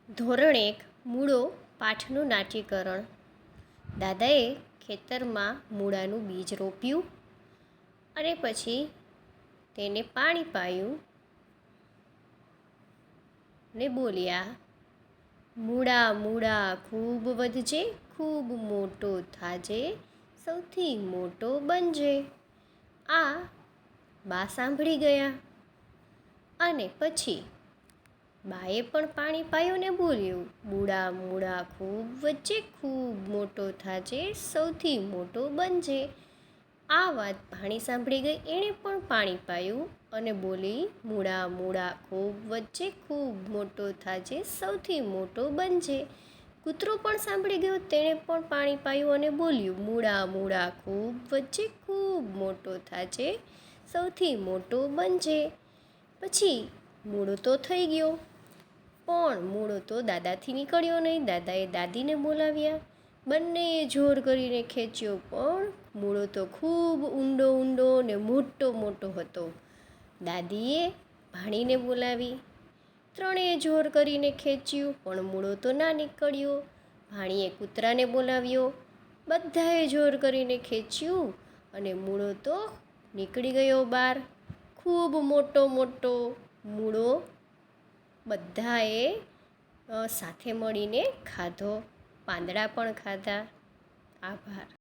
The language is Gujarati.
ધોરણ 1 મૂળો પાઠનું નાટ્યકરણ. દાદાએ ખેતરમાં મૂળાનું બીજ રોપ્યું અને પછી તેને પાણી પાયું ને બોલ્યા, મૂળા મૂળા ખૂબ વધજે, ખૂબ મોટો થાજે, સૌથી મોટો બનજે. આ બા સાંભળી ગયા અને પછી બાએ પણ પાણી પાયું ને બોલ્યું, મૂળા મૂળા ખૂબ વધજે, ખૂબ મોટો થાજે, સૌથી મોટો બનજે. આ વાત ભાણી સાંભળી ગઈ. એણે પણ પાણી પાયું અને બોલી, મૂળા મૂળા ખૂબ વધજે, ખૂબ મોટો થાજે, સૌથી મોટો બનજે. કૂતરો પણ સાંભળી ગયો. તેણે પણ પાણી પાયું અને બોલ્યું, મૂળા મૂળા ખૂબ વધજે, ખૂબ મોટો થાજે, સૌથી મોટો બનજે. પછી મૂળો તો થઈ ગયો, પણ મૂળો તો દાદાથી નીકળ્યો નહીં. દાદાએ દાદીને બોલાવ્યા, બંનેએ જોર કરીને ખેંચ્યો, પણ મૂળો તો ખૂબ ઊંડો ઊંડો ને મોટો મોટો હતો. દાદીએ ભાણીને બોલાવી, ત્રણેય જોર કરીને ખેંચ્યું, પણ મૂળો તો ના નીકળ્યો. ભાણીએ કૂતરાને બોલાવ્યો, બધાએ જોર કરીને ખેંચ્યું અને મૂળો તો નીકળી ગયો બહાર. ખૂબ મોટો મોટો મૂળો બધાએ સાથે મળીને ખાધો. પાંદડા પણ ખાધા. આભાર.